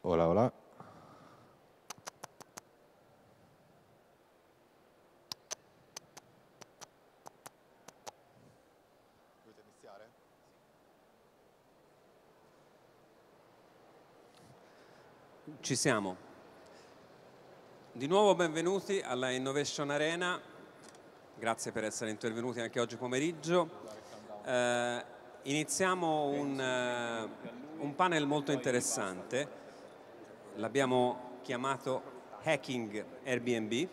Hola, hola. Dovete iniziare? Ci siamo. Di nuovo benvenuti alla Innovation Arena. Grazie per essere intervenuti anche oggi pomeriggio. Iniziamo un panel molto interessante. L'abbiamo chiamato Hacking Airbnb.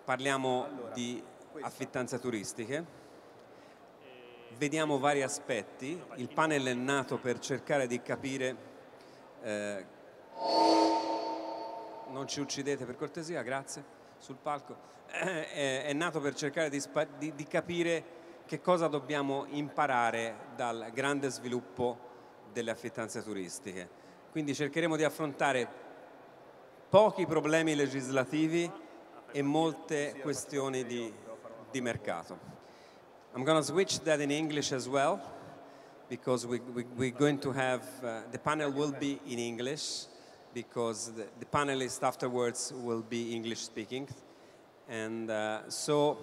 Parliamo di affittanze turistiche. Vediamo vari aspetti. Il panel è nato per cercare di capire... non ci uccidete per cortesia, grazie, sul palco. È nato per cercare di capire che cosa dobbiamo imparare dal grande sviluppo delle affittanze turistiche. Quindi cercheremo di affrontare pochi problemi legislativi e molte questioni di mercato. I'm going to switch that in English as well, because we're going to have, the panel will be in English, because the panelists afterwards will be English speaking. And so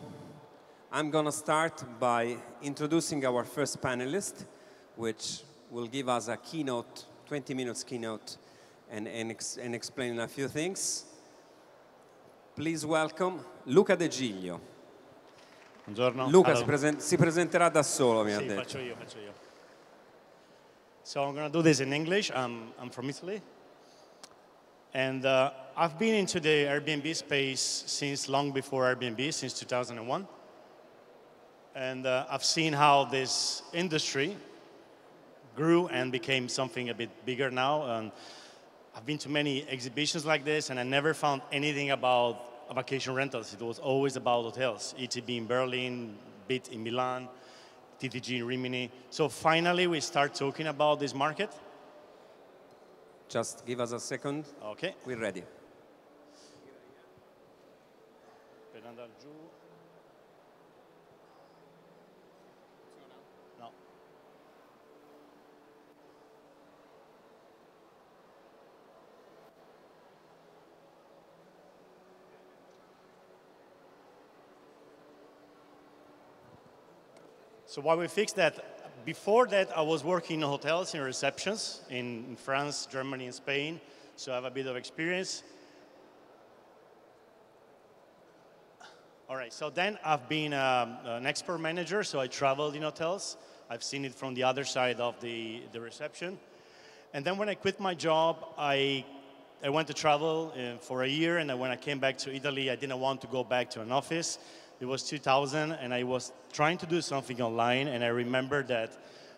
I'm going to start by introducing our first panelist, which will give us a keynote, 20 minutes keynote, and explain a few things. Please welcome Luca De Giglio. Buongiorno. Luca si presenterà da solo, mi ha Sì, detto. faccio io. So I'm going to do this in English. I'm from Italy. And I've been into the Airbnb space since long before Airbnb, since 2001. And I've seen how this industry grew and became something a bit bigger now. And I've been to many exhibitions like this, and I never found anything about vacation rentals. It was always about hotels. ETB in Berlin, BIT in Milan, TTG in Rimini. So finally, we start talking about this market. Just give us a second. Okay. We're ready. Per andare giù. No. So while we fix that, before that, I was working in hotels, in receptions, in France, Germany, and Spain, so I have a bit of experience. All right, so then I've been an expert manager, so I traveled in hotels. I've seen it from the other side of the reception. And then when I quit my job, I went to travel for a year, and then when I came back to Italy, I didn't want to go back to an office. It was 2000, and I was trying to do something online, and I remember that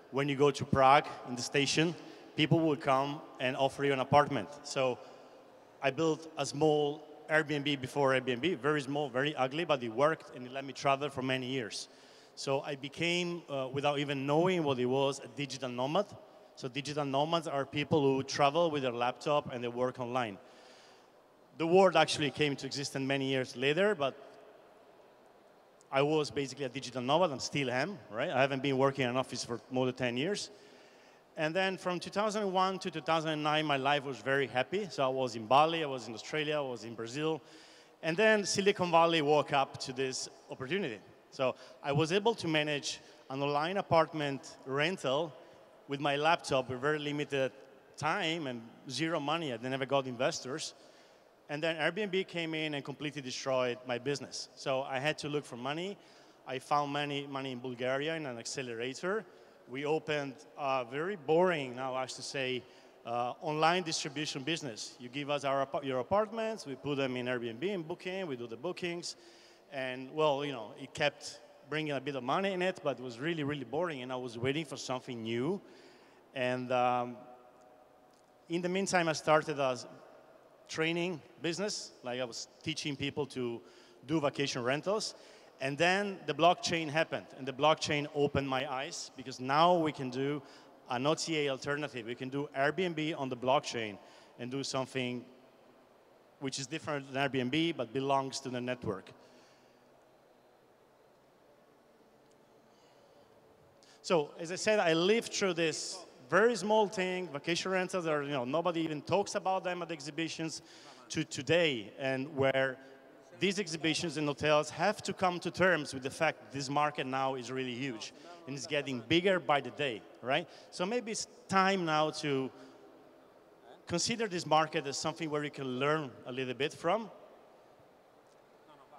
when you go to Prague, in the station, people would come and offer you an apartment. So I built a small Airbnb before Airbnb, very small, very ugly, but it worked, and it let me travel for many years. So I became, without even knowing what it was, a digital nomad. So digital nomads are people who travel with their laptop and they work online. The word actually came into existence many years later, but I was basically a digital nomad and still am, right? I haven't been working in an office for more than 10 years. And then from 2001 to 2009, my life was very happy. So I was in Bali, I was in Australia, I was in Brazil. And then Silicon Valley woke up to this opportunity. So I was able to manage an online apartment rental with my laptop with very limited time and zero money. I never got investors. And then Airbnb came in and completely destroyed my business. So I had to look for money. I found money in Bulgaria in an accelerator. We opened a very boring, now I have to say, online distribution business. You give us your apartments, we put them in Airbnb and Booking, we do the bookings. And well, you know, it kept bringing a bit of money in it, but it was really, really boring, and I was waiting for something new. And in the meantime, I started a training business, like I was teaching people to do vacation rentals. And then the blockchain happened, and the blockchain opened my eyes, because now we can do an OTA alternative. We can do Airbnb on the blockchain and do something which is different than Airbnb, but belongs to the network. So, as I said, I lived through this very small thing. Vacation rentals are, nobody even talks about them at exhibitions, to today, and where these exhibitions and hotels have to come to terms with the fact that this market now is really huge and it's getting bigger by the day, right? So maybe it's time now to consider this market as something where you can learn a little bit from.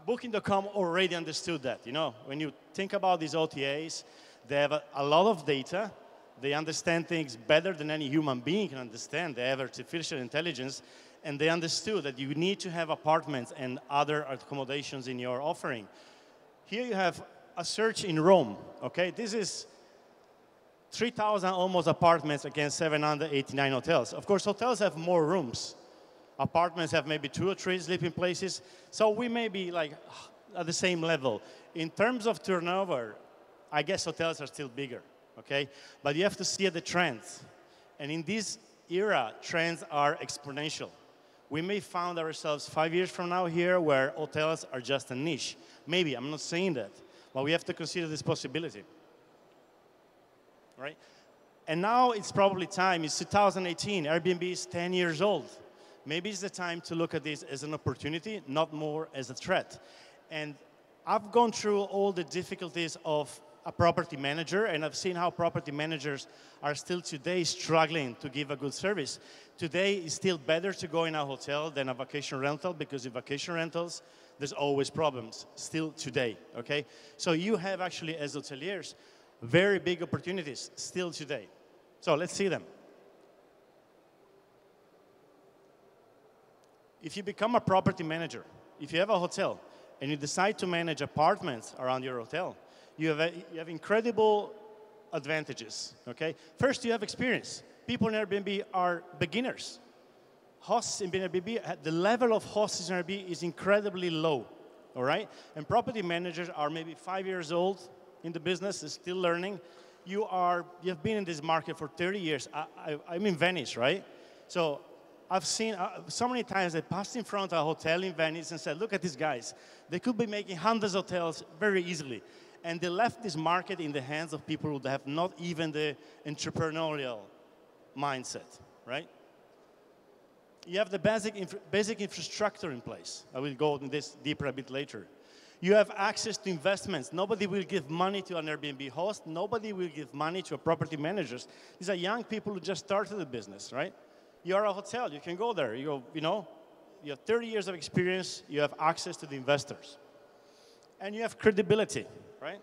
Booking.com already understood that, when you think about these OTAs, they have a lot of data. They understand things better than any human being can understand. They have artificial intelligence, and they understood that you need to have apartments and other accommodations in your offering. Here you have a search in Rome, okay? This is 3,000 almost apartments against 789 hotels. Of course, hotels have more rooms. Apartments have maybe 2 or 3 sleeping places. So we may be like at the same level. In terms of turnover, I guess hotels are still bigger, okay? But you have to see the trends. And in this era, trends are exponential. We may find ourselves 5 years from now here where hotels are just a niche. Maybe, I'm not saying that, but we have to consider this possibility, right? And now it's probably time, it's 2018, Airbnb is 10 years old. Maybe it's the time to look at this as an opportunity, not more as a threat. And I've gone through all the difficulties of a property manager, and I've seen how property managers are still today struggling to give a good service. Today, it's still better to go in a hotel than a vacation rental, because in vacation rentals, there's always problems, still today, okay? So you have actually, as hoteliers, very big opportunities still today. So let's see them. If you become a property manager, if you have a hotel, and you decide to manage apartments around your hotel, you have incredible advantages, okay? First, you have experience. People in Airbnb are beginners. Hosts in Airbnb, the level of hosts in Airbnb is incredibly low, all right? And property managers are maybe 5 years old in the business, is still learning. You've been in this market for 30 years. I'm in Venice, right? So I've seen so many times I passed in front of a hotel in Venice and said, look at these guys. They could be making hundreds of hotels very easily. And they left this market in the hands of people who have not even the entrepreneurial mindset, right? You have the basic infrastructure in place. I will go into this deeper a bit later. You have access to investments. Nobody will give money to an Airbnb host. Nobody will give money to a property managers. These are young people who just started the business, right? You are a hotel. You can go there. You have 30 years of experience. You have access to the investors. And you have credibility, right?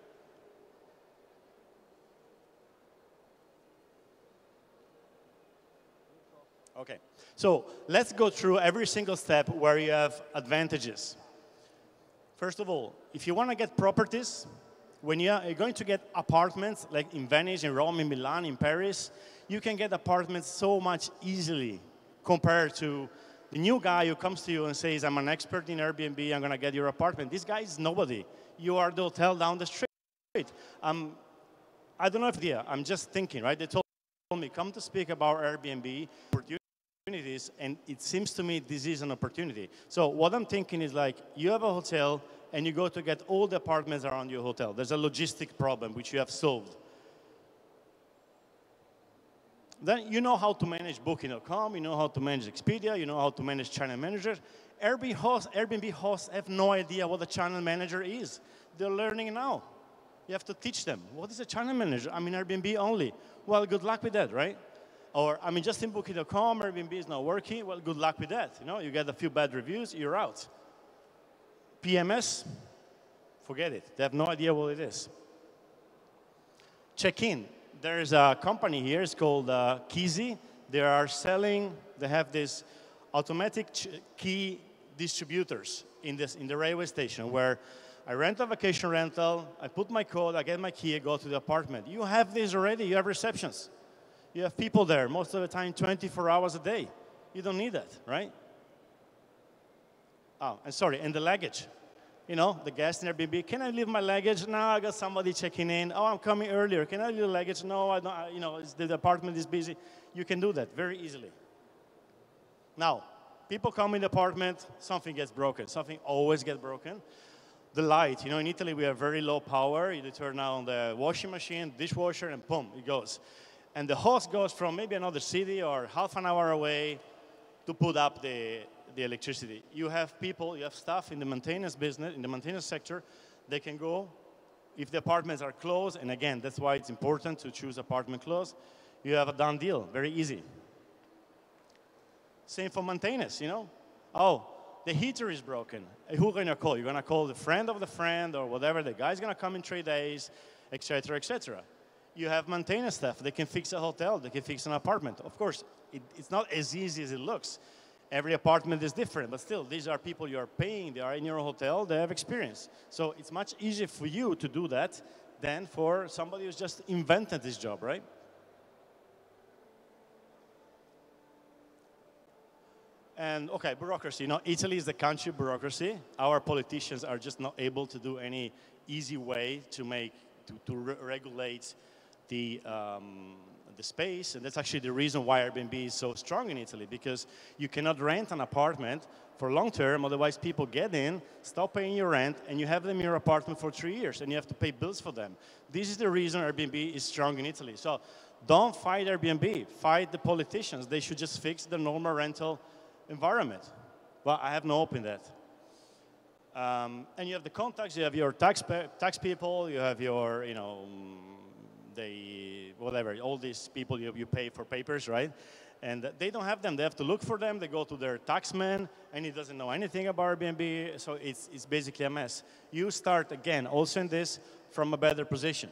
Okay, so let's go through every single step where you have advantages. First of all, if you want to get properties, when you're going to get apartments, like in Venice, in Rome, in Milan, in Paris, you can get apartments so much easily compared to the new guy who comes to you and says, I'm an expert in Airbnb, I'm going to get your apartment. This guy is nobody. You are the hotel down the street. I don't know if I'm just thinking, right? They told me, come to speak about Airbnb opportunities, and it seems to me this is an opportunity. So what I'm thinking is like, you have a hotel, and you go to get all the apartments around your hotel. There's a logistic problem which you have solved. Then you know how to manage Booking.com, you know how to manage Expedia, you know how to manage channel managers. Airbnb hosts have no idea what a channel manager is. They're learning now. You have to teach them. What is a channel manager? I'm in Airbnb only. Well, good luck with that, right? Or, I mean, just in Booking.com, Airbnb is not working. Well, good luck with that. You get a few bad reviews, you're out. PMS, forget it. They have no idea what it is. Check-in. There's a company here, it's called Cosa. They have this automatic key distributors in the railway station where I rent a vacation rental, I put my code, I get my key, I go to the apartment. You have this already, you have receptions. You have people there, most of the time 24 hours a day. You don't need that, right? Oh, and sorry, and the luggage. The guest in Airbnb, can I leave my luggage? No, I got somebody checking in. Oh, I'm coming earlier. Can I leave the luggage? No, I don't, the apartment is busy. You can do that very easily. Now, people come in the apartment, something gets broken. Something always gets broken. The light, in Italy we have very low power. You turn on the washing machine, dishwasher, and boom, it goes. and the host goes from maybe another city or half an hour away to put up the electricity. You have people, you have staff in the maintenance business, in the maintenance sector, they can go, if the apartments are closed, and again, that's why it's important to choose apartment close, you have a done deal, very easy. Same for maintenance, you know? Oh, the heater is broken. Who are you gonna call? You're gonna call the friend of the friend or whatever, the guy's gonna come in 3 days, etc., etc. You have maintenance staff, they can fix a hotel, they can fix an apartment. Of course, it's not as easy as it looks. Every apartment is different, but still, these are people you are paying, they are in your hotel, they have experience. So it's much easier for you to do that than for somebody who's just invented this job, right? And okay, bureaucracy. You know, Italy is the country of bureaucracy. Our politicians are just not able to do any easy way to regulate the space, and that's actually the reason why Airbnb is so strong in Italy, because you cannot rent an apartment for long term, otherwise people get in, stop paying your rent, and you have them in your apartment for 3 years, and you have to pay bills for them. This is the reason Airbnb is strong in Italy. So don't fight Airbnb, fight the politicians. They should just fix the normal rental environment. Well, I have no hope in that. And you have the contacts, you have your tax people, you have your, you know, whatever, all these people you pay for papers, right? And they don't have them. They have to look for them. They go to their taxman, and he doesn't know anything about Airbnb, so it's basically a mess. You start, again, also in this, from a better position.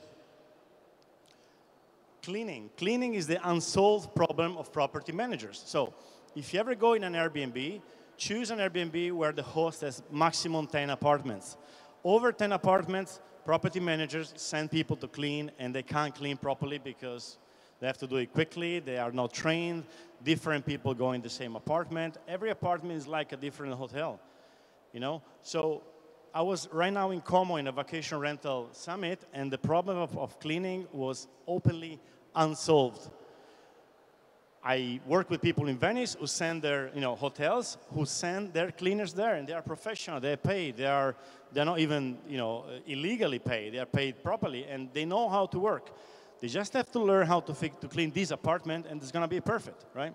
Cleaning. Cleaning is the unsolved problem of property managers. So if you ever go in an Airbnb, choose an Airbnb where the host has maximum 10 apartments. Over 10 apartments, property managers send people to clean, and they can't clean properly because they have to do it quickly, they are not trained, different people go in the same apartment. Every apartment is like a different hotel, you know? So I was right now in Como in a vacation rental summit, and the problem of cleaning was openly unsolved. I work with people in Venice who send their, you know, hotels who send their cleaners there, and they are professional. They are paid. They're not even, you know, illegally paid. They are paid properly, and they know how to work. They just have to learn how to clean this apartment, and it's going to be perfect, right?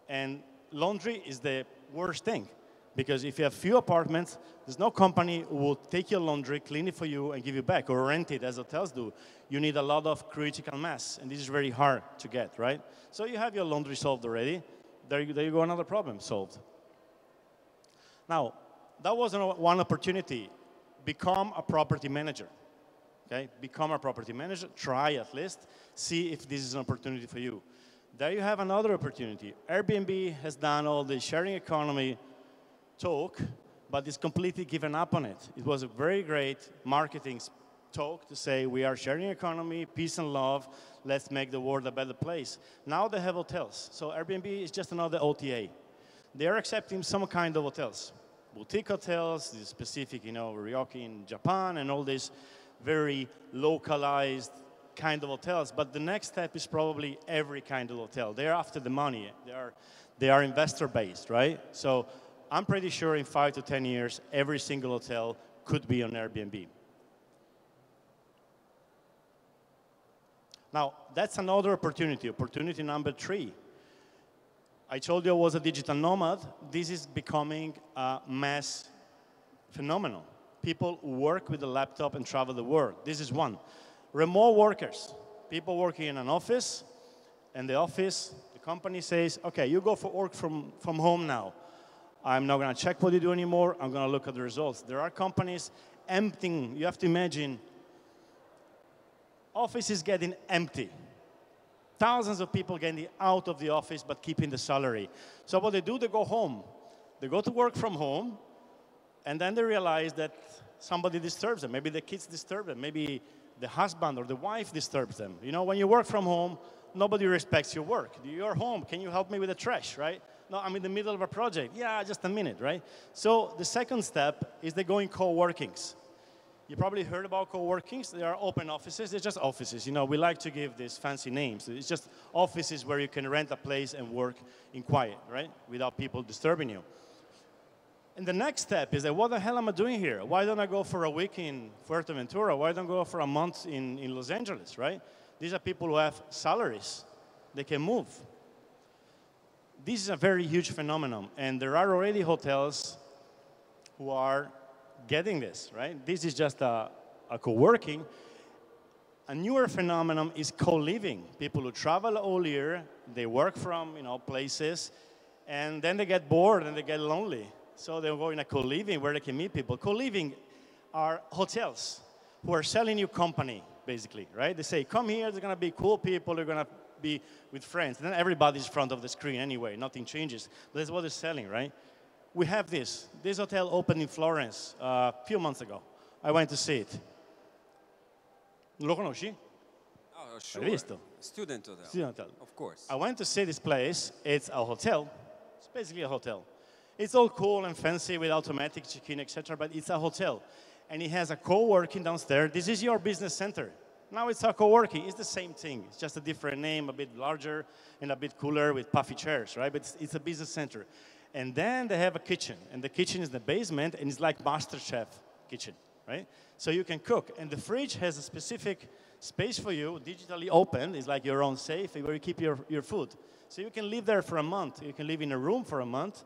And laundry is the worst thing, because if you have few apartments, there's no company who will take your laundry, clean it for you, and give you back, or rent it as hotels do. You need a lot of critical mass, and this is very hard to get, right? So you have your laundry solved already. There you go, another problem solved. Now, that was one opportunity. Become a property manager, okay? Become a property manager, try at least, see if this is an opportunity for you. There you have another opportunity. Airbnb has done all the sharing economy talk, but it's completely given up on it. It was a very great marketing talk to say we are sharing economy, peace and love, let's make the world a better place. Now they have hotels. So Airbnb is just another OTA. They are accepting some kind of hotels. Boutique hotels, the specific, you know, Ryoki in Japan, and all these very localized kind of hotels. But the next step is probably every kind of hotel. They are after the money. They are investor-based, right? So I'm pretty sure in 5 to 10 years, every single hotel could be on Airbnb. Now, that's another opportunity, opportunity number 3. I told you I was a digital nomad. This is becoming a mass phenomenon. People who work with a laptop and travel the world. This is one. Remote workers, people working in an office, and the office, the company says, okay, you go for work from home now. I'm not going to check what you do anymore. I'm going to look at the results. There are companies emptying. You have to imagine offices getting empty. Thousands of people getting out of the office but keeping the salary. So what they do, they go home. They go to work from home, and then they realize that somebody disturbs them. Maybe the kids disturb them. Maybe the husband or the wife disturbs them. You know, when you work from home, nobody respects your work. You're home. Can you help me with the trash, right? No, I'm in the middle of a project. Yeah, just a minute, right? So the second step is they go in co-workings. You probably heard about co-workings. They are open offices. They're just offices. You know, we like to give these fancy names. It's just offices where you can rent a place and work in quiet, right? Without people disturbing you. And the next step is that, what the hell am I doing here? Why don't I go for a week in Fuerteventura? Why don't I go for a month in Los Angeles, right? These are people who have salaries. They can move. This is a very huge phenomenon, and there are already hotels who are getting this, right? This is just a co-working. A newer phenomenon is co-living. People who travel all year, they work from places, and then they get bored and they get lonely. So they'll go in a co-living where they can meet people. Co-living are hotels who are selling you company, basically, right? They say, come here, there's going to be cool people, they're going to be with friends. And then everybody's in front of the screen anyway, nothing changes. But that's what they're selling, right? We have this. This hotel opened in Florence a few months ago. I went to see it. Lo conosci? Oh, sure. Hai visto? Student hotel. Student hotel. Of course. I went to see this place. It's a hotel. It's basically a hotel. It's all cool and fancy with automatic check-in, etc., but it's a hotel. And it has a co-working downstairs. This is your business center. Now it's a co-working. It's the same thing. It's just a different name, a bit larger and a bit cooler with puffy chairs, right? But it's a business center. And then they have a kitchen. And the kitchen is the basement, and it's like MasterChef kitchen, right? So you can cook. And the fridge has a specific space for you, digitally open. It's like your own safe where you keep your food. So you can live there for a month. You can live in a room for a month,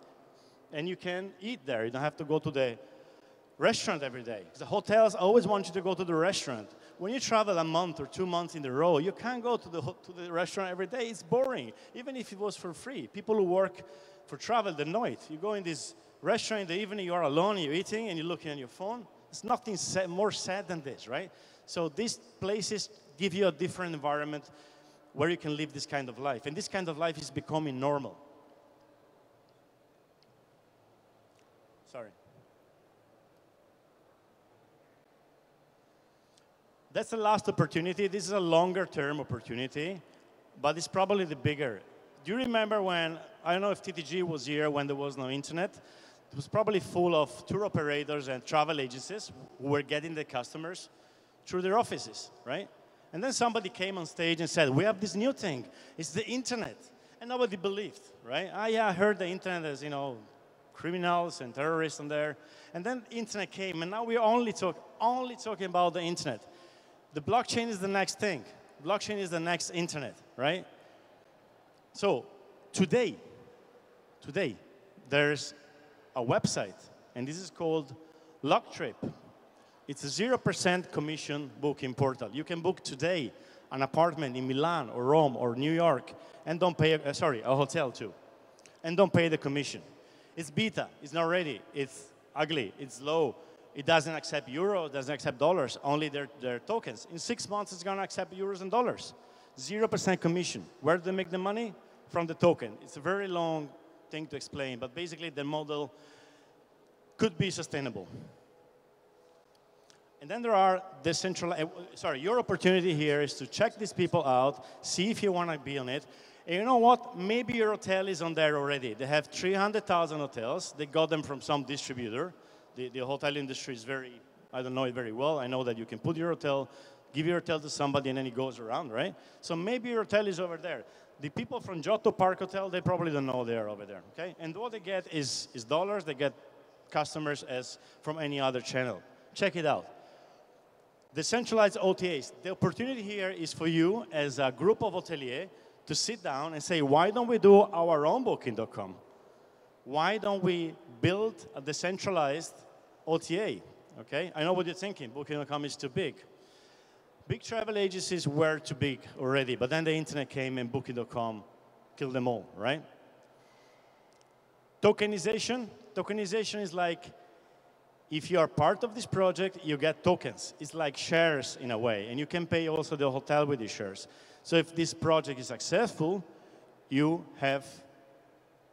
and you can eat there. You don't have to go to the restaurant every day. The hotels always want you to go to the restaurant. When you travel a month or 2 months in a row, you can't go to the restaurant every day. It's boring, even if it was for free. People who work for travel, they know it. You go in this restaurant in the evening, you are alone, you're eating, and you're looking on your phone. There's nothing more sad than this, right? So these places give you a different environment where you can live this kind of life. And this kind of life is becoming normal. Sorry. That's the last opportunity. This is a longer-term opportunity, but it's probably the bigger. Do you remember when, I don't know if TTG was here when there was no internet? It was probably full of tour operators and travel agencies who were getting the customers through their offices, right? And then somebody came on stage and said, we have this new thing. It's the internet. And nobody believed, right? Yeah, I heard the internet as, criminals and terrorists on there. And then the internet came, and now we're only talking about the internet. The blockchain is the next thing. Blockchain is the next internet, right? So today, there's a website, and this is called LockTrip. It's a 0% commission booking portal. You can book today an apartment in Milan or Rome or New York and don't pay, a hotel too, and don't pay the commission. It's beta, it's not ready, it's ugly, it's low. It doesn't accept euros, doesn't accept dollars, only their tokens. In 6 months, it's gonna accept euros and dollars. 0% commission. Where do they make the money? From the token. It's a very long thing to explain, but basically the model could be sustainable. And then there are decentralized, your opportunity here is to check these people out, see if you want to be on it. And you know what? Maybe your hotel is on there already. They have 300,000 hotels. They got them from some distributor. The hotel industry is I don't know it very well. I know that you can put your hotel, give your hotel to somebody, and then it goes around, right? So maybe your hotel is over there. The people from Giotto Park Hotel, they probably don't know they're over there, okay? And what they get is dollars. They get customers as from any other channel. Check it out. Decentralized OTAs. The opportunity here is for you as a group of hoteliers to sit down and say, why don't we do our own Booking.com? Why don't we build a decentralized OTA? Okay, I know what you're thinking. Booking.com is too big. Big travel agencies were too big already, but then the internet came and Booking.com killed them all, right? Tokenization. Tokenization is like, if you are part of this project, you get tokens. It's like shares in a way, and you can pay also the hotel with these shares. So if this project is successful, you have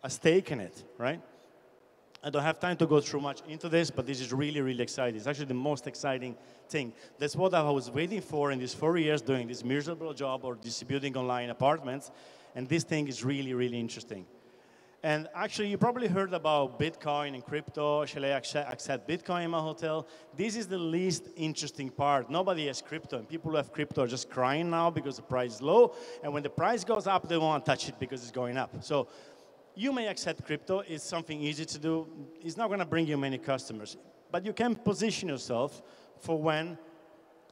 a stake in it, right? I don't have time to go through much into this, but this is really, really exciting. It's actually the most exciting thing. That's what I was waiting for in these 4 years doing this miserable job or distributing online apartments. And this thing is really, really interesting. And actually, you probably heard about Bitcoin and crypto. Shall I accept Bitcoin in my hotel? This is the least interesting part. Nobody has crypto, and people who have crypto are just crying now because the price is low. And when the price goes up, they won't touch it because it's going up. So you may accept crypto. It's something easy to do. It's not going to bring you many customers. But you can position yourself for when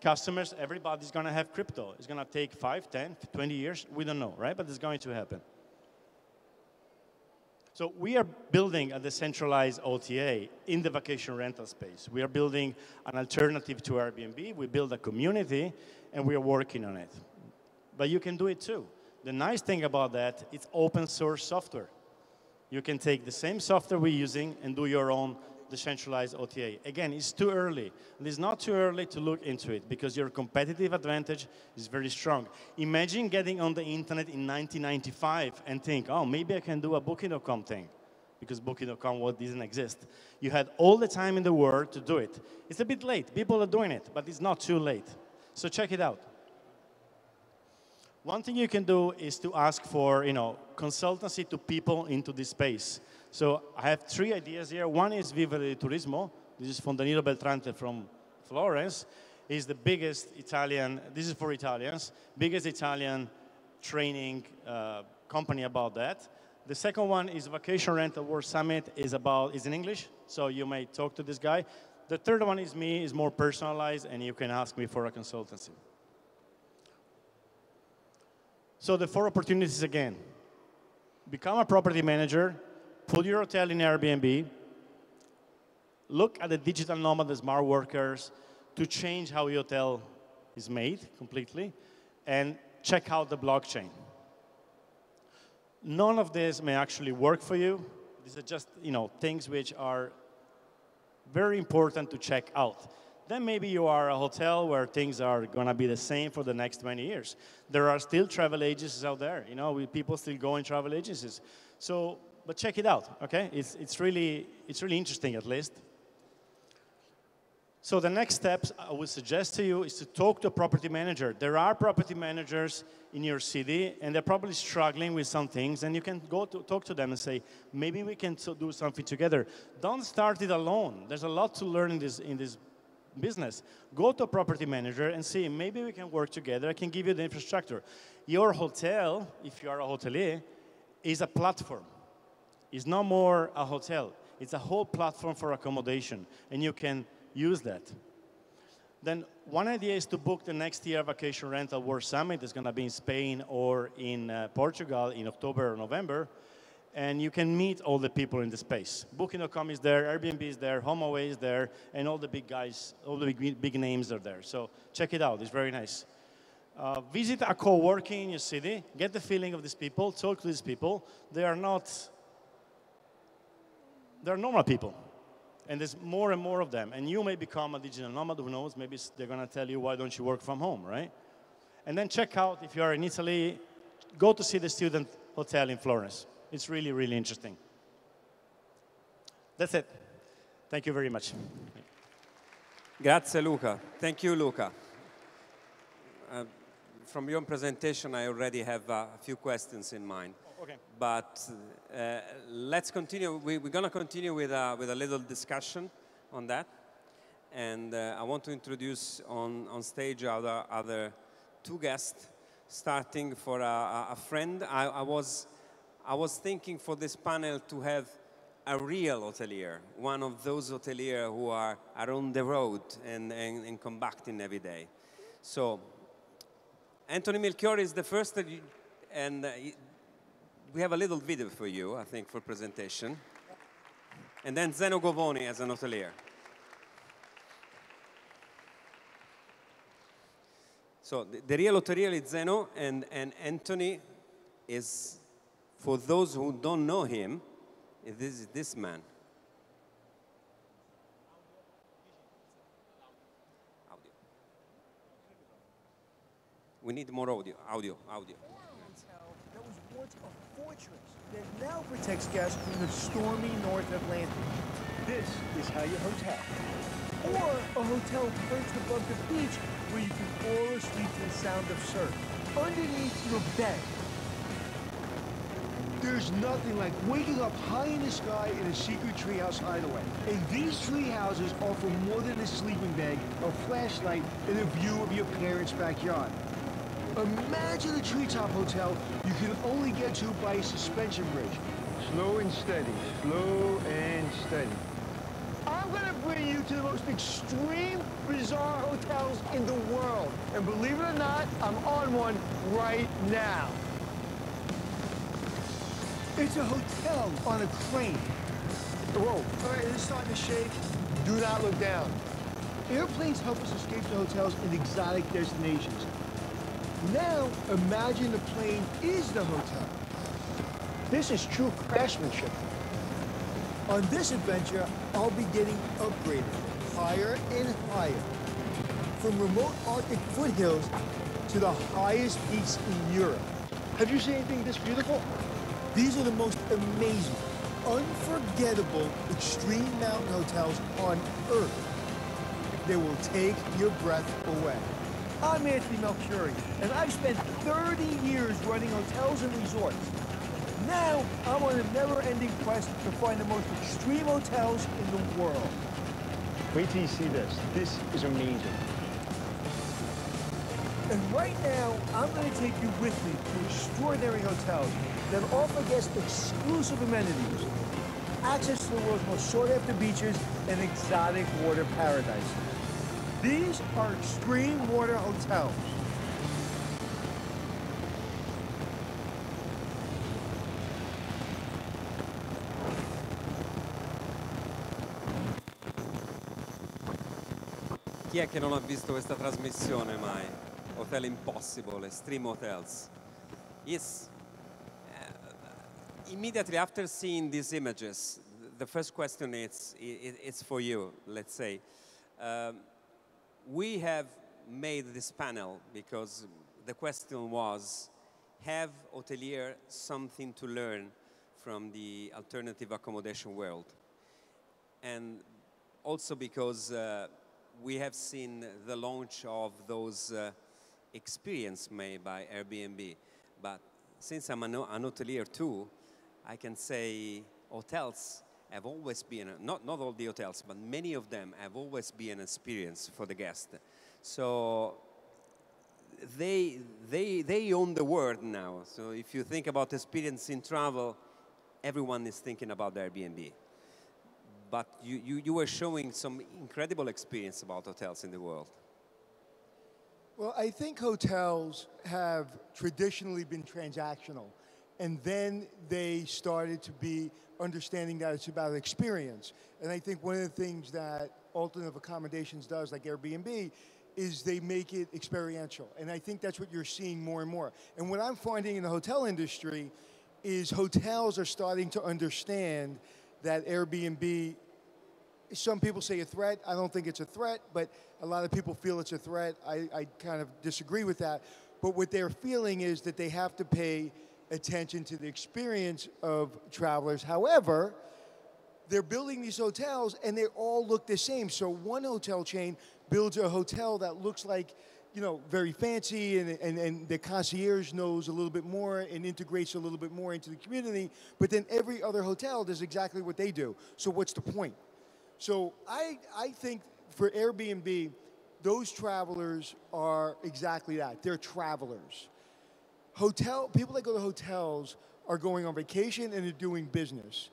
customers, everybody's going to have crypto. It's going to take 5, 10, 20 years. We don't know, right? But it's going to happen. So we are building a decentralized OTA in the vacation rental space. We are building an alternative to Airbnb. We build a community, and we are working on it. But you can do it too. The nice thing about that, it's open source software. You can take the same software we're using and do your own decentralized OTA. Again, it's too early. It's not too early to look into it because your competitive advantage is very strong. Imagine getting on the internet in 1995 and think, oh, maybe I can do a Booking.com thing, because Booking.com didn't exist. You had all the time in the world to do it. It's a bit late. People are doing it, but it's not too late. So check it out. One thing you can do is to ask for, consultancy to people into this space. So I have 3 ideas here. One is Viva del Turismo. This is from Danilo Beltrante from Florence. He's the biggest Italian, this is for Italians, biggest Italian training company about that. The second one is Vacation Rental World Summit, is in English, so you may talk to this guy. The third one is me, is more personalized, and you can ask me for a consultancy. So the 4 opportunities again. Become a property manager, put your hotel in Airbnb, look at the digital nomad, the smart workers, to change how your hotel is made completely, and check out the blockchain. None of this may actually work for you. These are just things which are very important to check out. Then maybe you are a hotel where things are going to be the same for the next 20 years. There are still travel agencies out there. People still go in travel agencies. So, but check it out, okay? It's really interesting, at least. So the next steps I would suggest to you is to talk to a property manager. There are property managers in your city, and they're probably struggling with some things, and you can go to talk to them and say, maybe we can do something together. Don't start it alone. There's a lot to learn in this business. Go to a property manager and see, maybe we can work together. I can give you the infrastructure. Your hotel, if you are a hotelier, is a platform. It's no more a hotel. It's a whole platform for accommodation, and you can use that. Then one idea is to book the next year Vacation Rental World Summit. It's going to be in Spain or in Portugal in October or November. And you can meet all the people in the space. Booking.com is there, Airbnb is there, HomeAway is there, and all the big guys, all the big names are there. So check it out. It's very nice. Visit a co-working in your city. Get the feeling of these people. Talk to these people. They're normal people. And there's more and more of them. And you may become a digital nomad, who knows? Maybe they're going to tell you, why don't you work from home, right? And then check out, if you are in Italy, go to see the student hotel in Florence. It's really, really interesting. That's it. Thank you very much. Grazie, Luca. Thank you, Luca. From your presentation, I already have a few questions in mind. Okay. But let's continue. We're going to continue with a little discussion on that. And I want to introduce on stage our other 2 guests, starting for a friend. I was thinking for this panel to have a real hotelier, one of those hoteliers who are on the road and conducting every day. So Antony Melchiorri is the first, and we have a little video for you, I think, for presentation. And then Zeno Govoni as an hotelier. So the real hotelier is Zeno, and Antony is, for those who don't know him, this man. Audio. We need more audio. That was once a fortress that now protects guests from the stormy North Atlantic. This is how you hotel. Or a hotel perched above the beach where you can fall asleep to the sound of surf underneath your bed. There's nothing like waking up high in the sky in a secret treehouse hideaway. And these tree houses offer more than a sleeping bag, a flashlight, and a view of your parents' backyard. Imagine a treetop hotel you can only get to by a suspension bridge. Slow and steady, slow and steady. Our I'm going to bring you to the most extreme, bizarre hotels in the world. And believe it or not, I'm on one right now. It's a hotel on a crane. Whoa, all right, it's starting to shake. Do not look down. Airplanes help us escape to hotels in exotic destinations. Now, imagine the plane is the hotel. This is true craftsmanship. On this adventure, I'll be getting upgraded higher and higher. From remote Arctic foothills to the highest peaks in Europe. Have you seen anything this beautiful? These are the most amazing, unforgettable, extreme mountain hotels on Earth. They will take your breath away. I'm Anthony Melchiorri, and I've spent 30 years running hotels and resorts. Now, I'm on a never-ending quest to find the most extreme hotels in the world. Wait till you see this. This is amazing. And right now, I'm going to take you with me to extraordinary hotels that offer guests exclusive amenities, access to the world's most sought-after beaches, and exotic water paradises. These are extreme water hotels. Chi è che non ha visto questa trasmissione mai? Hotel Impossibile, Extreme Hotels. Yes. Immediately after seeing these images, the first question it's for you, let's say. We have made this panel because the question was, have hoteliers something to learn from the alternative accommodation world? And also because we have seen the launch of those experience made by Airbnb. But since I'm an hotelier too, I can say hotels have always been, not all the hotels, but many of them have always been an experience for the guest. So they own the world now. So if you think about experience in travel, everyone is thinking about Airbnb. But you were showing some incredible experience about hotels in the world. Well, I think hotels have traditionally been transactional, and then they started to be understanding that it's about experience. And I think one of the things that alternative accommodations does, like Airbnb, is they make it experiential. And I think that's what you're seeing more and more. And what I'm finding in the hotel industry is hotels are starting to understand that Airbnb, some people say a threat. I don't think it's a threat, but a lot of people feel it's a threat. I kind of disagree with that. But what they're feeling is that they have to pay attention to the experience of travelers. However, they're building these hotels and they all look the same. So one hotel chain builds a hotel that looks like, you know, very fancy, and the concierge knows a little bit more and integrates a little bit more into the community, but then every other hotel does exactly what they do. So what's the point? So I think for Airbnb, those travelers are exactly that. They're travelers. People that go to hotels are going on vacation and they're doing business.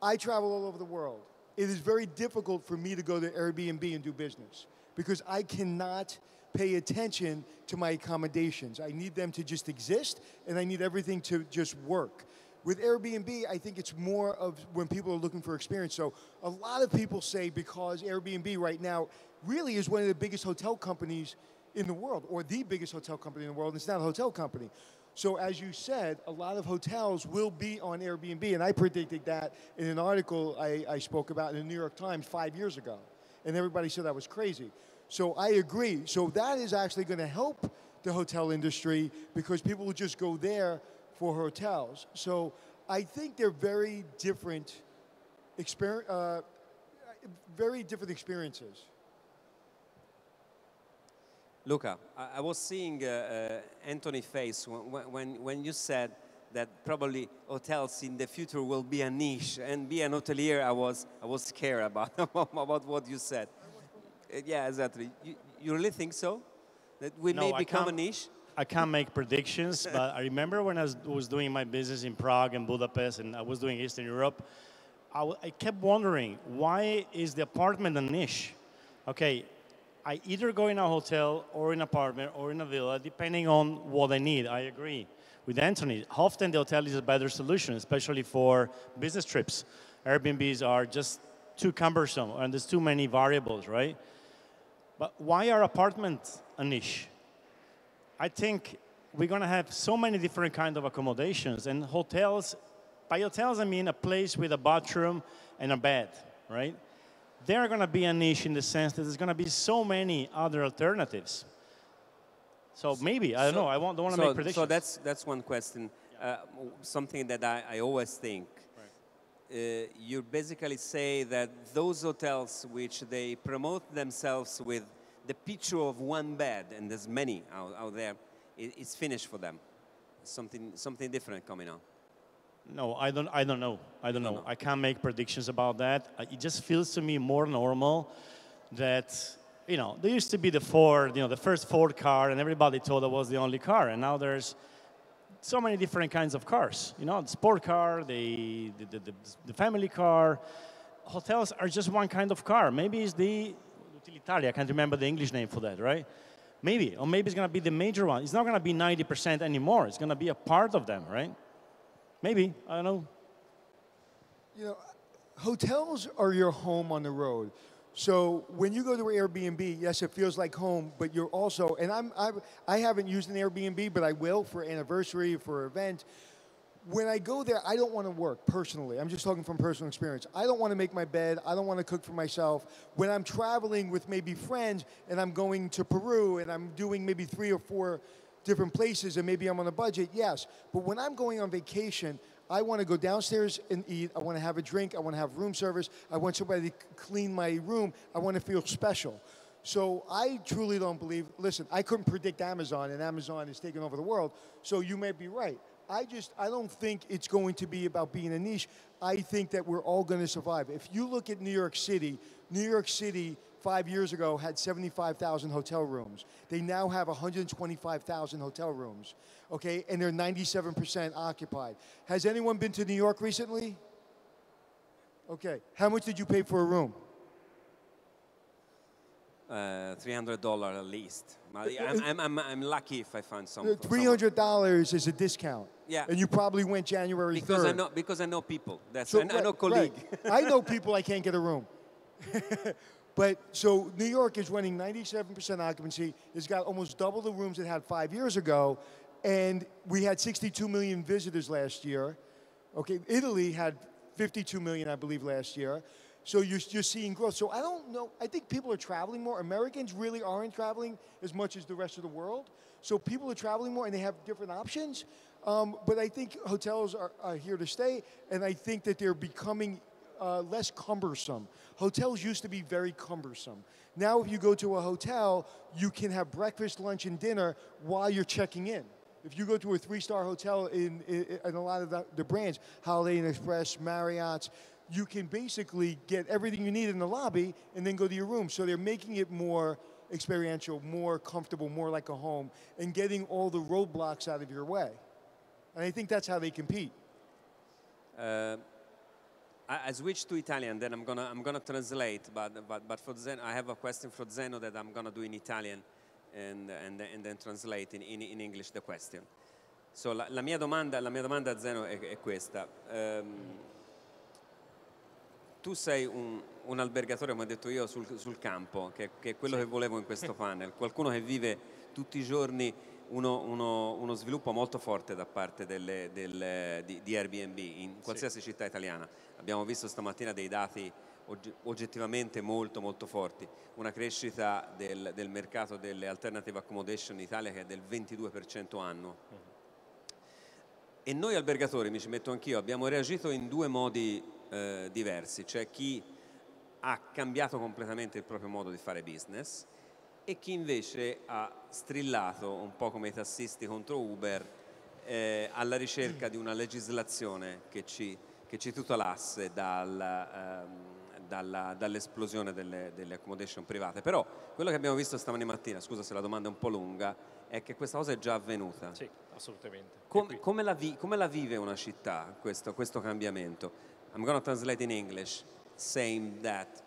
I travel all over the world. It is very difficult for me to go to Airbnb and do business because I cannot pay attention to my accommodations. I need them to just exist, and I need everything to just work. With Airbnb, I think it's more of when people are looking for experience. So a lot of people say because Airbnb right now really is one of the biggest hotel companies in the world, or the biggest hotel company in the world, and it's not a hotel company. So as you said, a lot of hotels will be on Airbnb, and I predicted that in an article I spoke about in the New York Times 5 years ago, and everybody said I was crazy. So I agree. So that is actually going to help the hotel industry because people will just go there for hotels. So I think they're very different experiences. Luca, I was seeing Antony's face when you said that probably hotels in the future will be a niche, and be an hotelier, I was scared about what you said. Yeah, exactly. You really think so? That we may become a niche? I can't make predictions, but I remember when I was doing my business in Prague and Budapest, and I was doing Eastern Europe, I kept wondering, why is the apartment a niche? Okay, I either go in a hotel or in an apartment or in a villa, depending on what I need. I agree with Antony. Often the hotel is a better solution, especially for business trips. Airbnbs are just too cumbersome, and there's too many variables, right? But why are apartments a niche? I think we're going to have so many different kinds of accommodations, and hotels, by hotels I mean a place with a bathroom and a bed, right? They're going to be a niche in the sense that there's going to be so many other alternatives. So maybe, I don't know, I don't want to make predictions. So that's one question. Something that I always think. You basically say that those hotels which they promote themselves with the picture of one bed, and there's many out there, it's finished for them. Something different coming on. No, I don't know. I don't know. I can't make predictions about that. It just feels to me more normal that, you know, there used to be the Ford, you know, the first Ford car, and everybody thought that was the only car. And now there's so many different kinds of cars. You know, the sport car, the family car. Hotels are just one kind of car. Maybe it's the utilitaria. I can't remember the English name for that, right? Maybe. Or maybe it's going to be the major one. It's not going to be 90% anymore. It's going to be a part of them, right? Maybe, I don't know. You know, hotels are your home on the road. So when you go to Airbnb, yes, it feels like home, but you're also, and I haven't used an Airbnb, but I will for anniversary, for event. When I go there, I don't want to work personally. I'm just talking from personal experience. I don't want to make my bed. I don't want to cook for myself. When I'm traveling with maybe friends and I'm going to Peru and I'm doing maybe 3 or 4 different places and maybe I'm on a budget, yes. But when I'm going on vacation, I want to go downstairs and eat. I want to have a drink. I want to have room service. I want somebody to clean my room. I want to feel special. So I truly don't believe, listen, I couldn't predict Amazon, and Amazon is taking over the world. So you may be right. I don't think it's going to be about being a niche. I think that we're all going to survive. If you look at New York City 5 years ago had 75,000 hotel rooms. They now have 125,000 hotel rooms, okay? And they're 97% occupied. Has anyone been to New York recently? Okay, how much did you pay for a room? $300 at least. I'm lucky if I find something. $300 is a discount. Yeah. And you probably went January 3rd. Because I know people. So, I know colleague. Right. I know people I can't get a room. But so New York is running 97% occupancy. It's got almost double the rooms it had 5 years ago. And we had 62 million visitors last year. Okay, Italy had 52 million, I believe, last year. So you're seeing growth. So I don't know. I think people are traveling more. Americans really aren't traveling as much as the rest of the world. So people are traveling more and they have different options. But I think hotels are here to stay. And I think that they're becoming less cumbersome. Hotels used to be very cumbersome. Now if you go to a hotel, you can have breakfast, lunch, and dinner while you're checking in. If you go to a 3-star hotel in a lot of the brands, Holiday Inn Express, Marriott's, you can basically get everything you need in the lobby and then go to your room. So they're making it more experiential, more comfortable, more like a home, and getting all the roadblocks out of your way. And I think that's how they compete. I switched to Italian, then I'm gonna translate. But for Zeno, I have a question for Zeno that I'm gonna do in Italian, and then translate in English the question. So la mia domanda a Zeno è questa. Tu sei un albergatore, come ho detto io, sul campo, che è quello che volevo in questo panel. Qualcuno che vive tutti i giorni uno sviluppo molto forte da parte di Airbnb in qualsiasi città italiana. Abbiamo visto stamattina dei dati oggettivamente molto molto forti, una crescita del mercato delle alternative accommodation in Italia che è del 22% annuo. E noi albergatori, mi ci metto anch'io, abbiamo reagito in 2 modi diversi. C'è chi ha cambiato completamente il proprio modo di fare business e chi invece ha strillato, un po' come i tassisti contro Uber, alla ricerca di una legislazione che ci tutelasse dall'esplosione delle accommodation private. Però quello che abbiamo visto stamani mattina, scusa se la domanda è un po' lunga, è che questa cosa è già avvenuta. Sì, assolutamente. Come la vive una città questo cambiamento? I'm going to translate in English, saying that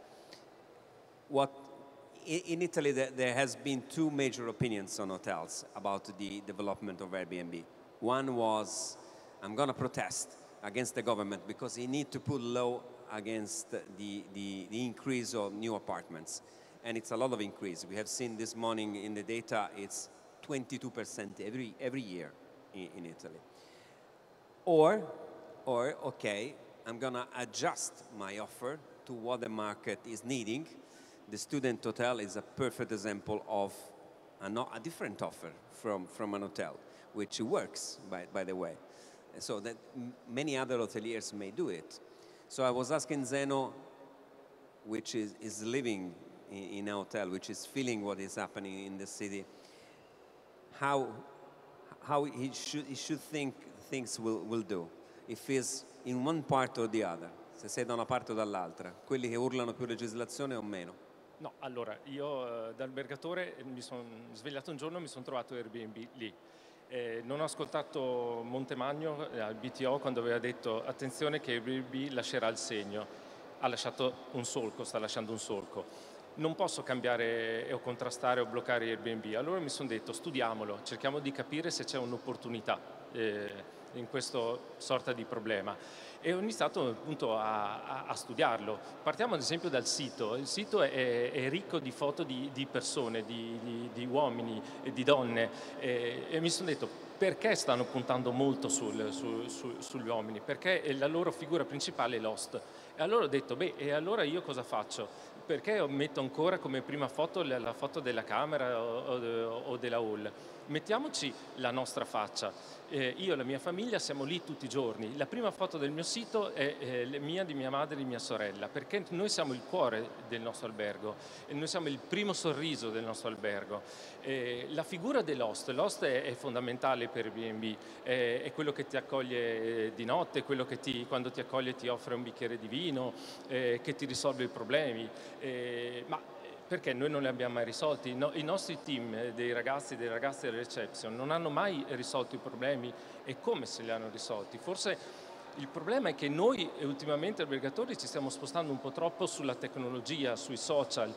in Italy there has been two major opinions on hotels about the development of Airbnb. One was, I'm going to protest against the government because he need to put law against the increase of new apartments. And it's a lot of increase. We have seen this morning in the data, it's 22% every year in Italy. Or okay, I'm going to adjust my offer to what the market is needing. The student hotel is a perfect example of a different offer from an hotel, which works, by the way. So that many other hoteliers may do it. So I was asking Zeno, which is living in a hotel, which is feeling what is happening in the city, how he should think things will do, if he's in one part or the other, se sei da una parte o dall'altra, quelli che urlano più legislazione o meno. No, allora, io da albergatore mi sono svegliato un giorno e mi sono trovato Airbnb lì. Non ho ascoltato Montemagno al BTO quando aveva detto attenzione che Airbnb lascerà il segno. Ha lasciato un solco, sta lasciando un solco. Non posso cambiare o contrastare o bloccare Airbnb. Allora mi sono detto studiamolo, cerchiamo di capire se c'è un'opportunità in questo sorta di problema. E ho iniziato appunto a studiarlo. Partiamo ad esempio dal sito. Il sito è ricco di foto di persone, di uomini e di donne e mi sono detto perché stanno puntando molto sugli uomini? Perché la loro figura principale è l'host. E allora ho detto, beh, e allora io cosa faccio? Perché metto ancora come prima foto la foto della camera o della hall? Mettiamoci la nostra faccia. Io e la mia famiglia siamo lì tutti i giorni. La prima foto del mio sito è mia, di mia madre e di mia sorella, perché noi siamo il cuore del nostro albergo e noi siamo il primo sorriso del nostro albergo. La figura dell'host, l'host è fondamentale per Airbnb, è quello che ti accoglie di notte, quello che quando ti accoglie ti offre un bicchiere di vino, che ti risolve i problemi, ma perché noi non li abbiamo mai risolti. I nostri team dei ragazzi e delle ragazze della reception non hanno mai risolto i problemi e come se li hanno risolti. Forse il problema è che noi ultimamente albergatori ci stiamo spostando un po' troppo sulla tecnologia, sui social,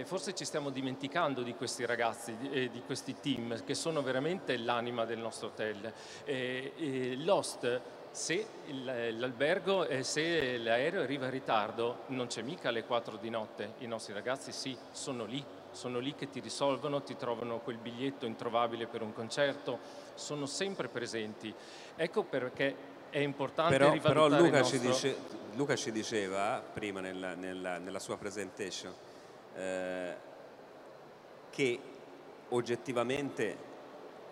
forse ci stiamo dimenticando di questi ragazzi, di questi team che sono veramente l'anima del nostro hotel. L'host, se l'albergo, se l'aereo arriva in ritardo, non c'è mica alle 4 di notte, i nostri ragazzi sì, sono lì che ti risolvono, ti trovano quel biglietto introvabile per un concerto, sono sempre presenti. Ecco perché è importante però rivalutare Luca ci diceva prima nella sua presentation che oggettivamente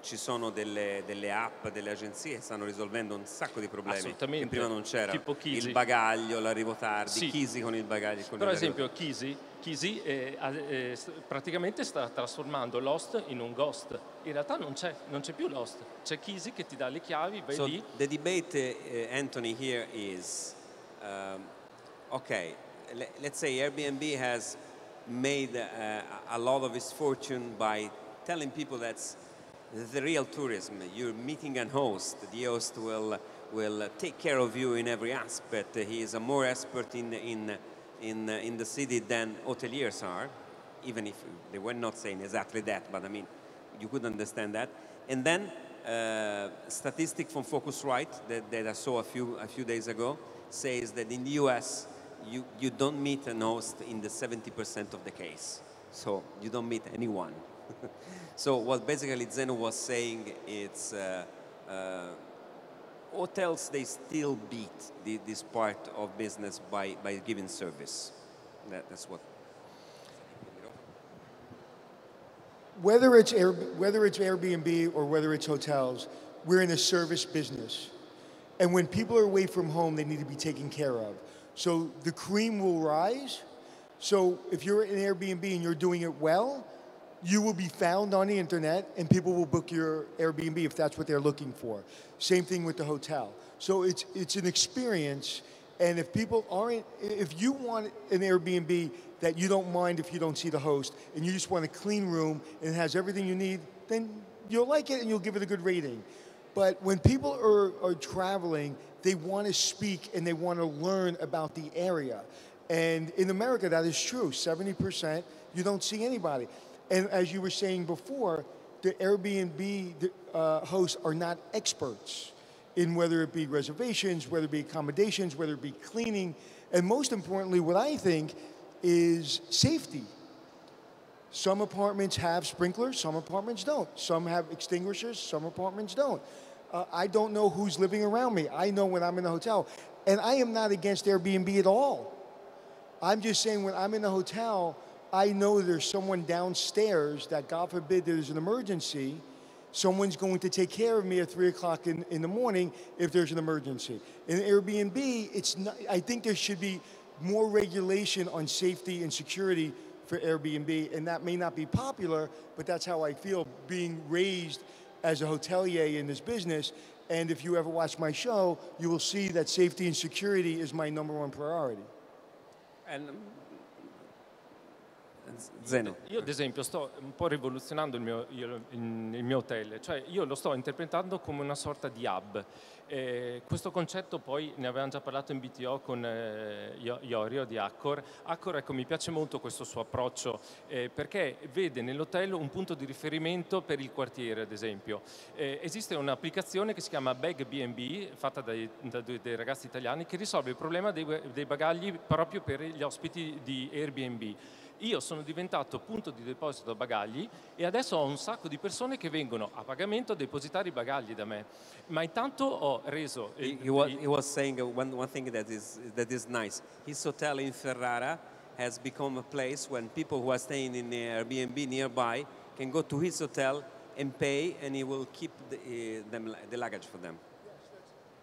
ci sono delle app, delle agenzie che stanno risolvendo un sacco di problemi che prima non c'era, tipo il bagaglio, l'arrivo tardi, sì. Chisi con il bagaglio. Per esempio Chisi praticamente sta trasformando l'host in un ghost. In realtà non c'è più l'host, c'è Chisi che ti dà le chiavi, vai so lì. The debate, Antony, here is, okay, let's say Airbnb has made a lot of its fortune by telling people that's the real tourism. You're meeting a host. The host will take care of you in every aspect. He is a more expert in the city than hoteliers are, even if they were not saying exactly that. But I mean, you could understand that. And then statistic from Focusrite that I saw a few days ago says that in the US you don't meet a host in the 70% of the case. So you don't meet anyone. So what basically Zeno was saying, it's hotels, they still beat this part of business by giving service. That's what. Whether it's Airbnb or whether it's hotels, we're in a service business. And when people are away from home, they need to be taken care of. So the cream will rise. So if you're in Airbnb and you're doing it well, you will be found on the internet and people will book your Airbnb if that's what they're looking for. Same thing with the hotel. So it's an experience, And if people aren't, if you want an Airbnb that you don't mind if you don't see the host, and you just want a clean room and it has everything you need, then you'll like it and you'll give it a good rating. But when people are traveling, they want to speak and they want to learn about the area. And in America, that is true. 70%, you don't see anybody. And as you were saying before, the Airbnb hosts are not experts in whether it be reservations, whether it be accommodations, whether it be cleaning, and most importantly, what I think is safety. Some apartments have sprinklers, some apartments don't. Some have extinguishers, some apartments don't. I don't know who's living around me. I know when I'm in a hotel. And I am not against Airbnb at all. I'm just saying when I'm in a hotel, I know there's someone downstairs that, God forbid, there's an emergency, someone's going to take care of me at 3 o'clock in the morning if there's an emergency. In Airbnb, it's not, I think there should be more regulation on safety and security for Airbnb, and that may not be popular, but that's how I feel being raised as a hotelier in this business. And if you ever watch my show, you will see that safety and security is my #1 priority. And Zeno. Io ad esempio sto un po' rivoluzionando il mio hotel, cioè io lo sto interpretando come una sorta di hub. Questo concetto poi ne avevamo già parlato in BTO con Iorio di Accor. Accor, ecco, mi piace molto questo suo approccio perché vede nell'hotel un punto di riferimento per il quartiere, ad esempio. Esiste un'applicazione che si chiama Bag B&B, fatta dai ragazzi italiani, che risolve il problema dei bagagli proprio per gli ospiti di Airbnb. Io sono diventato punto di deposito bagagli e adesso ho un sacco di persone che vengono a pagamento a depositare i bagagli da me. Ma intanto ho reso... He was saying one thing that is nice. His hotel in Ferrara has become a place when people who are staying in Airbnb nearby can go to his hotel and pay, and he will keep the luggage for them.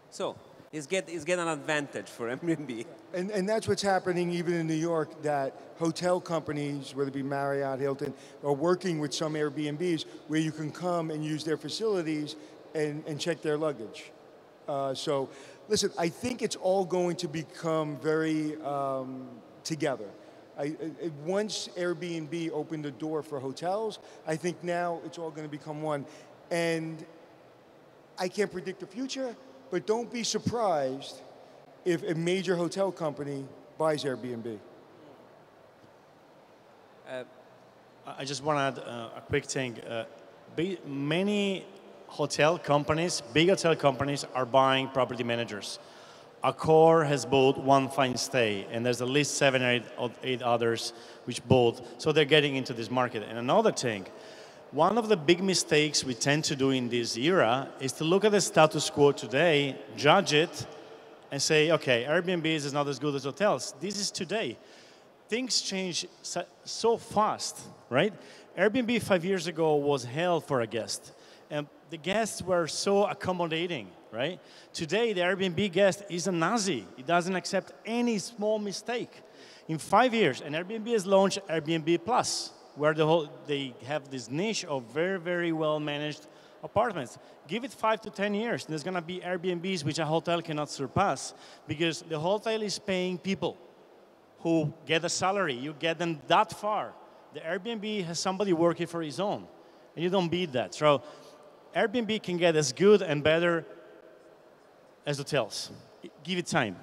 So he's getting an advantage for Airbnb. And that's what's happening even in New York, that hotel companies, whether it be Marriott, Hilton, are working with some Airbnbs where you can come and use their facilities and check their luggage. So, listen, I think it's all going to become very together. Once Airbnb opened the door for hotels, I think now it's all going to become one. And I can't predict the future, but don't be surprised if a major hotel company buys Airbnb. I just want to add a quick thing. Many hotel companies, big hotel companies, are buying property managers. Accor has bought One Fine Stay, and there's at least 7 or 8 others which bought. So they're getting into this market. And another thing, one of the big mistakes we tend to do in this era is to look at the status quo today, judge it, and say, okay, Airbnb is not as good as hotels. This is today. Things change so fast, right? Airbnb 5 years ago was hell for a guest. And the guests were so accommodating, right? Today, the Airbnb guest is a Nazi. He doesn't accept any small mistake. In 5 years, and Airbnb has launched Airbnb Plus, where they have this niche of very, very well-managed apartments. Give it 5 to 10 years, and there's going to be Airbnbs which a hotel cannot surpass, because the hotel is paying people who get a salary. You get them that far. The Airbnb has somebody working for his own, and you don't beat that. So Airbnb can get as good and better as hotels. Give it time.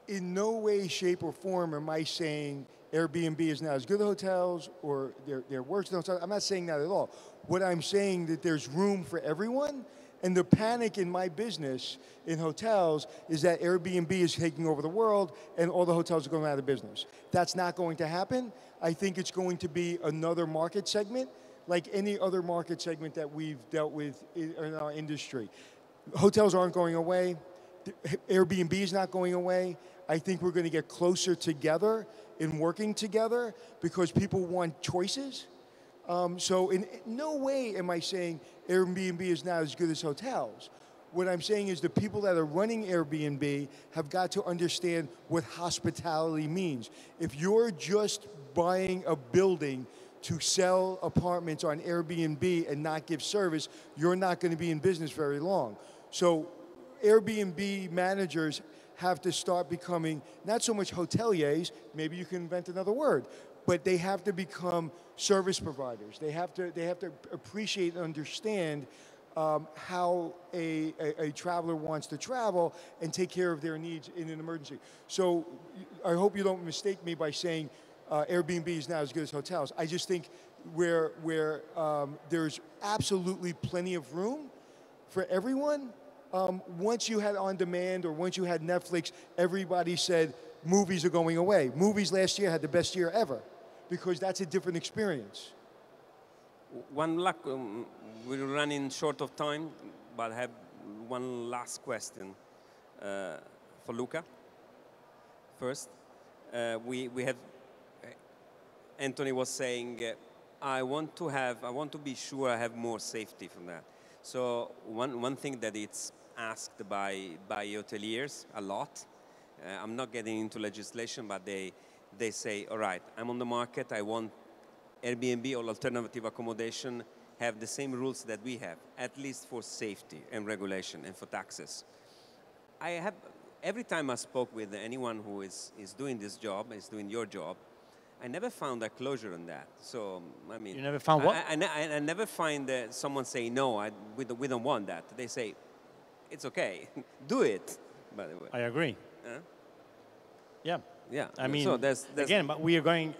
In no way, shape, or form am I saying Airbnb is not as good as hotels or they're worse than hotels. I'm not saying that at all. What I'm saying that there's room for everyone, and the panic in my business in hotels is that Airbnb is taking over the world and all the hotels are going out of business. That's not going to happen. I think it's going to be another market segment like any other market segment that we've dealt with in our industry. Hotels aren't going away. Airbnb is not going away. I think we're going to get closer together in working together because people want choices. So in no way am I saying Airbnb is not as good as hotels. What I'm saying is the people that are running Airbnb have got to understand what hospitality means. If you're just buying a building to sell apartments on Airbnb and not give service, you're not going to be in business very long. So Airbnb managers have to start becoming not so much hoteliers, maybe you can invent another word, but they have to become service providers. They have to appreciate and understand how a traveler wants to travel and take care of their needs in an emergency. So I hope you don't mistake me by saying Airbnb is not as good as hotels. I just think where there's absolutely plenty of room for everyone. Once you had on demand or once you had Netflix, everybody said movies are going away. Movies last year had the best year ever because that's a different experience. We're running short of time, but I have one last question for Luca. First, we have Antony was saying, I want to be sure I have more safety from that. So one thing that it's asked by hoteliers a lot. I'm not getting into legislation, but they say, all right, I'm on the market. I want Airbnb or alternative accommodation have the same rules that we have, at least for safety and regulation and for taxes. Every time I spoke with anyone who is doing this job, is doing your job, I never found a closure on that. So, I mean... You never found what? I never find someone say, no, we don't want that. They say, it's okay, do it, by the way. I agree. Yeah. Yeah. I mean, so there's again, but we are going...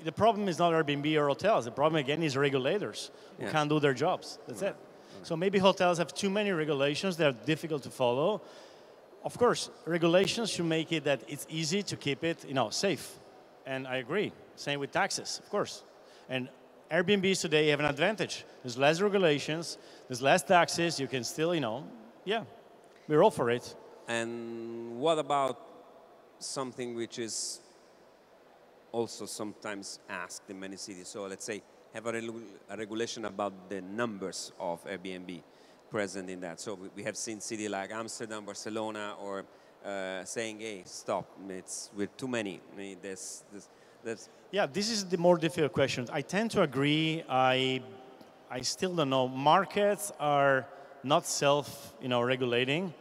The problem is not Airbnb or hotels. The problem, again, is regulators who can't do their jobs. That's it. So maybe hotels have too many regulations that are difficult to follow. Of course, regulations should make it that it's easy to keep it, safe. And I agree. Same with taxes, of course. And Airbnbs today have an advantage. There's less regulations, there's less taxes. You can still, we're all for it. And what about something which is also sometimes asked in many cities? So let's say have a regulation about the numbers of Airbnb present in that. So we have seen cities like Amsterdam, Barcelona, or saying, hey, stop, we're too many. I mean, Yeah, this is the more difficult question. I tend to agree. I still don't know. Markets are not regulating,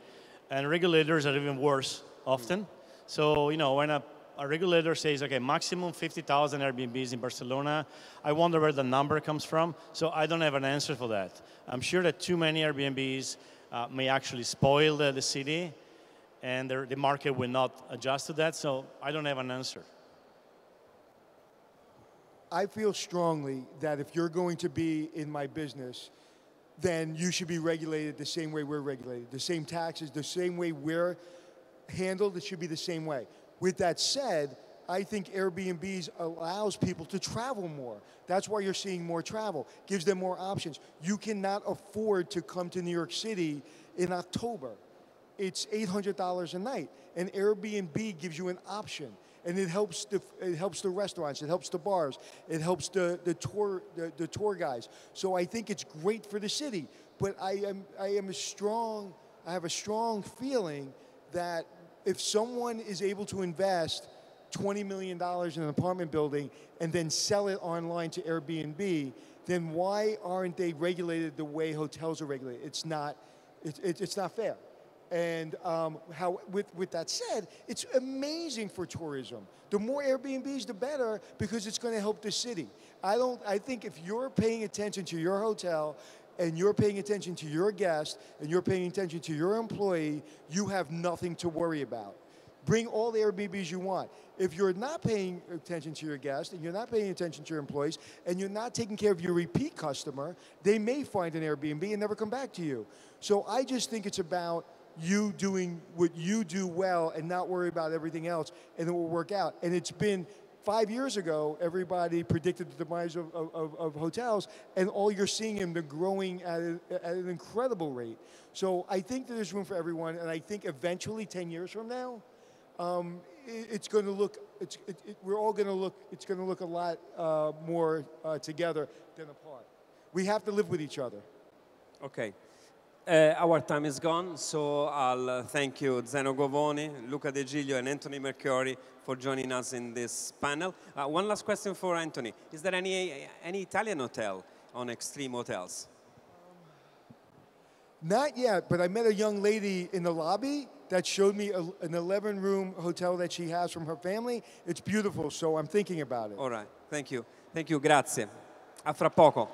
and regulators are even worse often. So, when a regulator says, okay, maximum 50,000 Airbnbs in Barcelona, I wonder where the number comes from. So I don't have an answer for that. I'm sure that too many Airbnbs may actually spoil the city, and the market will not adjust to that. So I don't have an answer. I feel strongly that if you're going to be in my business, then you should be regulated the same way we're regulated. The same taxes, the same way we're handled, it should be the same way. With that said, I think Airbnbs allows people to travel more. That's why you're seeing more travel. Gives them more options. You cannot afford to come to New York City in October. It's $800 a night. And Airbnb gives you an option. And it helps the restaurants, it helps the bars, it helps the tour guys. So I think it's great for the city. But I have a strong feeling that if someone is able to invest $20 million in an apartment building and then sell it online to Airbnb, then why aren't they regulated the way hotels are regulated? It's not fair. And with that said, it's amazing for tourism. The more Airbnbs, the better, because it's going to help the city. I think if you're paying attention to your hotel, and you're paying attention to your guest, and you're paying attention to your employee, you have nothing to worry about. Bring all the Airbnbs you want. If you're not paying attention to your guest, and you're not paying attention to your employees, and you're not taking care of your repeat customer, they may find an Airbnb and never come back to you. So I just think it's about you doing what you do well and not worry about everything else, and it will work out. And it's been 5 years ago, everybody predicted the demise of hotels, and all you're seeing them, they're growing at an incredible rate. So I think that there's room for everyone, and I think eventually, 10 years from now, it's going to look, we're all going to look, it's going to look a lot more together than apart. We have to live with each other. Okay. Our time is gone, so I'll thank you, Zeno Govoni, Luca De Giglio, and Antony Melchiorri for joining us in this panel. One last question for Antony. Is there any Italian hotel on Extreme Hotels? Not yet, but I met a young lady in the lobby that showed me an 11-room hotel that she has from her family. It's beautiful, so I'm thinking about it. All right, thank you, grazie. A fra poco.